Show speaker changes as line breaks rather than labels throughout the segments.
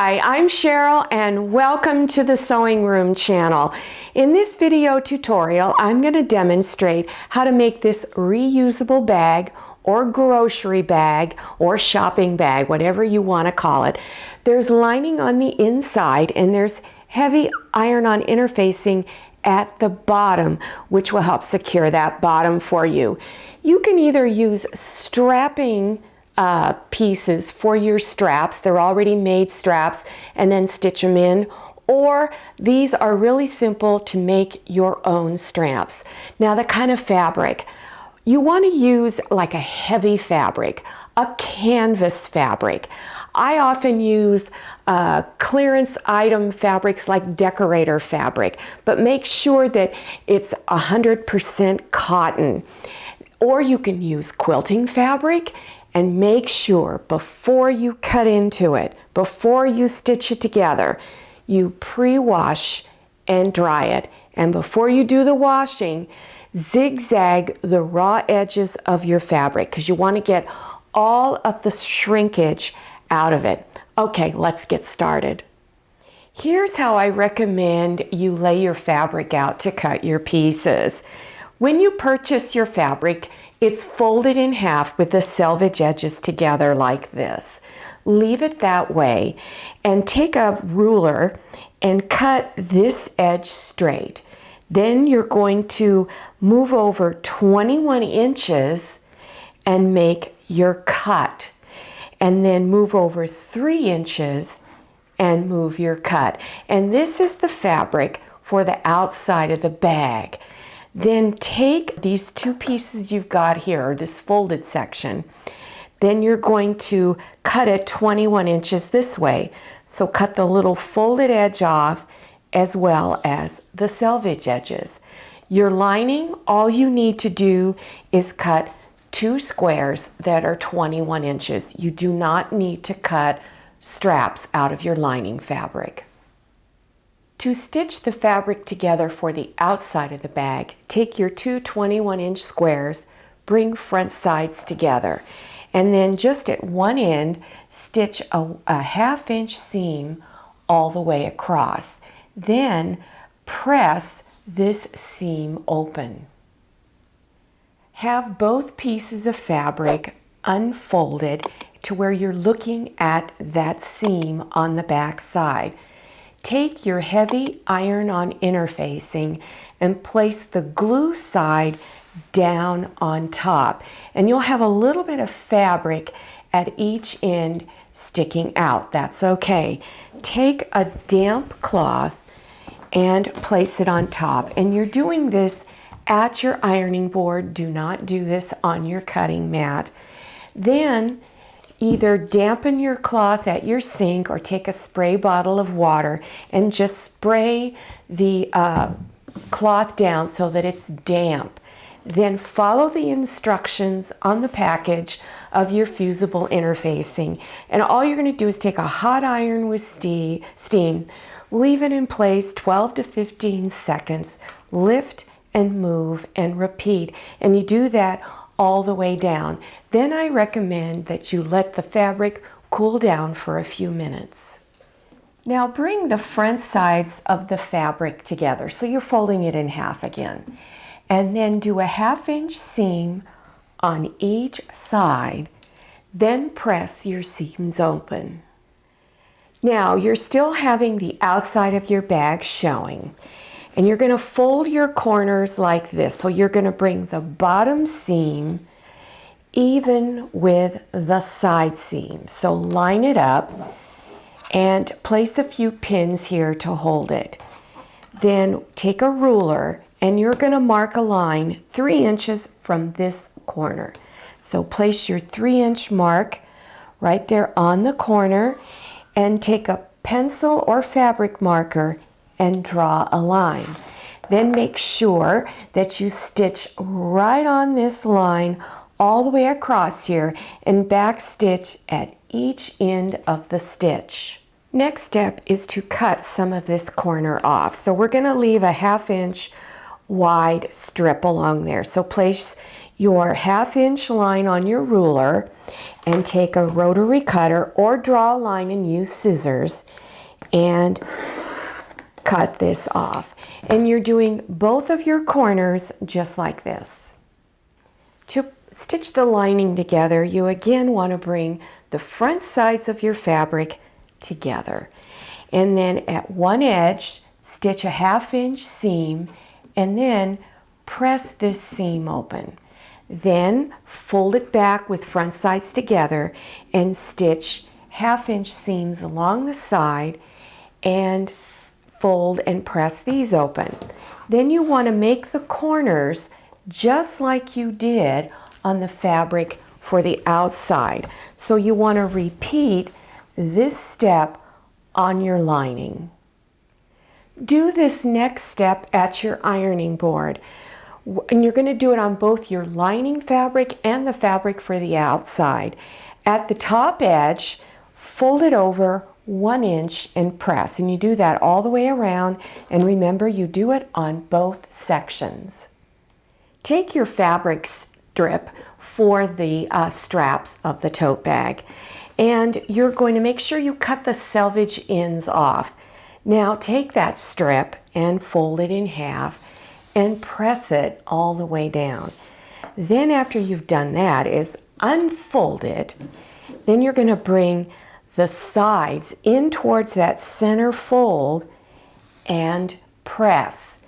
Hi, I'm Cheryl and welcome to the Sewing Room channel. In this video tutorial, I'm going to demonstrate how to make this reusable bag or grocery bag or shopping bag, whatever you want to call it. There's lining on the inside and there's heavy iron-on interfacing at the bottom, which will help secure that bottom for you. You can either use strapping pieces for your straps. They're already made straps, and then stitch them in, or these are really simple to make your own straps. Now, the kind of fabric you want to use, like a heavy fabric, a canvas fabric. I often use clearance item fabrics like decorator fabric, but make sure that it's 100% cotton. Or you can use quilting fabric, and make sure before you cut into it, before you stitch it together, you pre-wash and dry it. And before you do the washing, zigzag the raw edges of your fabric because you want to get all of the shrinkage out of it. Okay, let's get started. Here's how I recommend you lay your fabric out to cut your pieces. When you purchase your fabric, it's folded in half with the selvage edges together like this. Leave it that way and take a ruler and cut this edge straight. Then you're going to move over 21 inches and make your cut. And then move over 3 inches and move your cut. And this is the fabric for the outside of the bag. Then take these two pieces you've got here, this folded section. Then you're going to cut it 21 inches this way. So cut the little folded edge off as well as the selvage edges. Your lining, all you need to do is cut 2 squares that are 21 inches. You do not need to cut straps out of your lining fabric. To stitch the fabric together for the outside of the bag, take your 2 21-inch squares, bring front sides together, and then just at one end, stitch a 1/2-inch seam all the way across. Then press this seam open. Have both pieces of fabric unfolded to where you're looking at that seam on the back side. Take your heavy iron-on interfacing and place the glue side down on top. And you'll have a little bit of fabric at each end sticking out. That's okay. Take a damp cloth and place it on top. And you're doing this at your ironing board. Do not do this on your cutting mat. Then either dampen your cloth at your sink or take a spray bottle of water and just spray the cloth down so that it's damp. Then follow the instructions on the package of your fusible interfacing. And all you're going to do is take a hot iron with steam, leave it in place 12 to 15 seconds, lift and move and repeat. And you do that all the way down. Then I recommend that you let the fabric cool down for a few minutes. Now bring the front sides of the fabric together. So you're folding it in half again. And then do a 1/2-inch seam on each side. Then press your seams open. Now you're still having the outside of your bag showing. And you're going to fold your corners like this. So you're going to bring the bottom seam even with the side seam. So line it up and place a few pins here to hold it. Then take a ruler and you're going to mark a line 3 inches from this corner. So place your 3-inch mark right there on the corner and take a pencil or fabric marker and draw a line. Then make sure that you stitch right on this line all the way across here and back stitch at each end of the stitch. Next step is to cut some of this corner off. So we're going to leave a 1/2-inch wide strip along there. So place your 1/2-inch line on your ruler and take a rotary cutter or draw a line and use scissors and cut this off. And you're doing both of your corners just like this. To stitch the lining together, you again want to bring the front sides of your fabric together. And then at one edge, stitch a 1/2-inch seam and then press this seam open. Then fold it back with front sides together and stitch 1/2-inch seams along the side and fold and press these open. Then you want to make the corners just like you did on the fabric for the outside. So you want to repeat this step on your lining. Do this next step at your ironing board. And you're going to do it on both your lining fabric and the fabric for the outside. At the top edge, fold it over 1 inch and press. And you do that all the way around. And remember, you do it on both sections. Take your fabric strip for the straps of the tote bag. And you're going to make sure you cut the selvage ends off. Now take that strip and fold it in half and press it all the way down. Then after you've done that is unfold it. Then you're going to bring the sides in towards that center fold and press.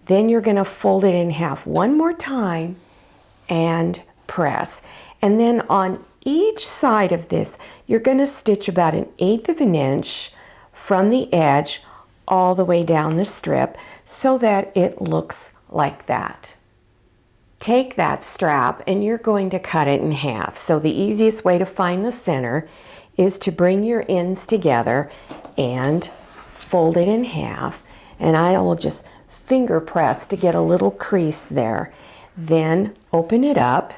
Then you're going to fold it in half one more time and press. And then on each side of this, you're going to stitch about 1/8 of an inch from the edge all the way down the strip so that it looks like that. Take that strap and you're going to cut it in half. So the easiest way to find the center is to bring your ends together and fold it in half. And I will just finger press to get a little crease there. Then open it up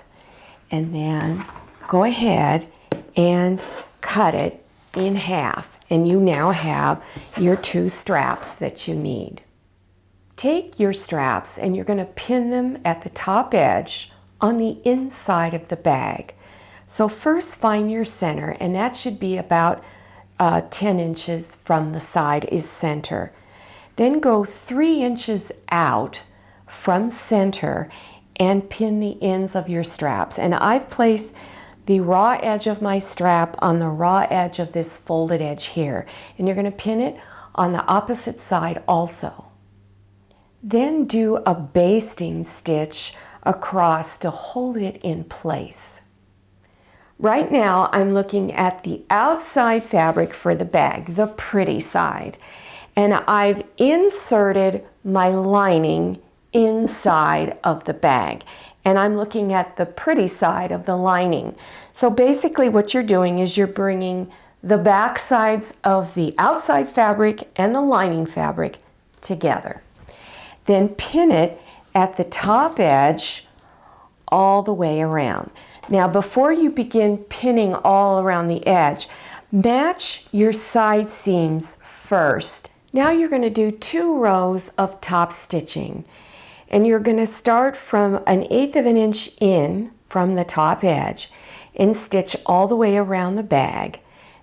and then go ahead and cut it in half. And you now have your 2 straps that you need. Take your straps and you're going to pin them at the top edge on the inside of the bag. So first find your center, and that should be about 10 inches from the side is center. Then go 3 inches out from center and pin the ends of your straps. And I've placed the raw edge of my strap on the raw edge of this folded edge here. And you're going to pin it on the opposite side also. Then do a basting stitch across to hold it in place. Right now I'm looking at the outside fabric for the bag, the pretty side. And I've inserted my lining inside of the bag. And I'm looking at the pretty side of the lining. So basically what you're doing is you're bringing the back sides of the outside fabric and the lining fabric together. Then pin it at the top edge all the way around. Now before you begin pinning all around the edge, match your side seams first. Now you're going to do 2 rows of top stitching. And you're going to start from 1/8 of an inch in from the top edge and stitch all the way around the bag.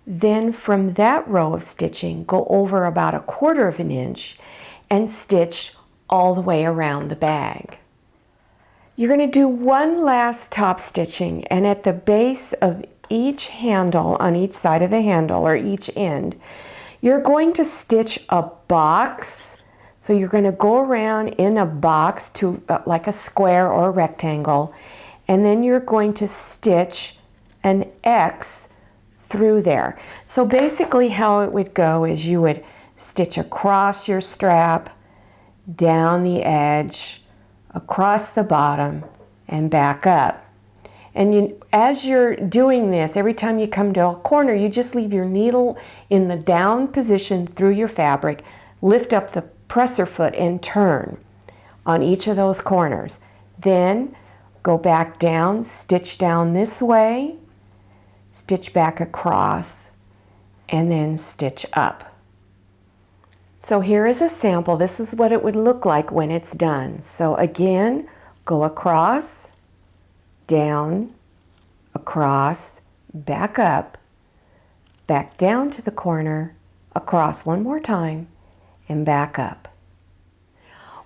Then from that row of stitching, go over about 1/4 of an inch and stitch all the way around the bag. You're going to do one last top stitching, and at the base of each handle, on each side of the handle or each end, you're going to stitch a box. So you're going to go around in a box to like a square or a rectangle, and then you're going to stitch an X through there. So basically how it would go is you would stitch across your strap, down the edge, across the bottom, and back up. And as you're doing this, every time you come to a corner, you just leave your needle in the down position through your fabric, lift up the presser foot and turn on each of those corners. Then go back down, stitch down this way, stitch back across, and then stitch up. So here is a sample. This is what it would look like when it's done. So again, go across, down, across, back up, back down to the corner, across one more time, and back up.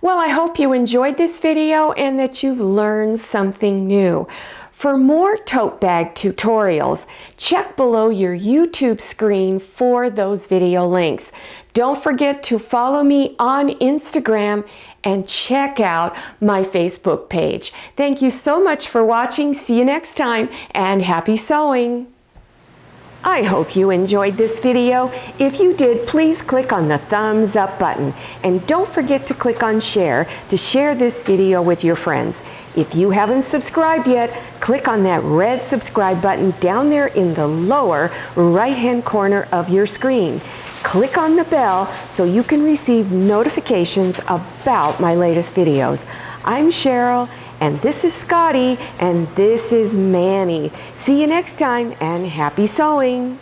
Well, I hope you enjoyed this video and that you've learned something new. For more tote bag tutorials, check below your YouTube screen for those video links. Don't forget to follow me on Instagram and check out my Facebook page. Thank you so much for watching. See you next time, and happy sewing! I hope you enjoyed this video. If you did, please click on the thumbs up button. And don't forget to click on share to share this video with your friends. If you haven't subscribed yet, click on that red subscribe button down there in the lower right-hand corner of your screen. Click on the bell so you can receive notifications about my latest videos. I'm Cheryl, and this is Scotty, and this is Manny. See you next time, and happy sewing!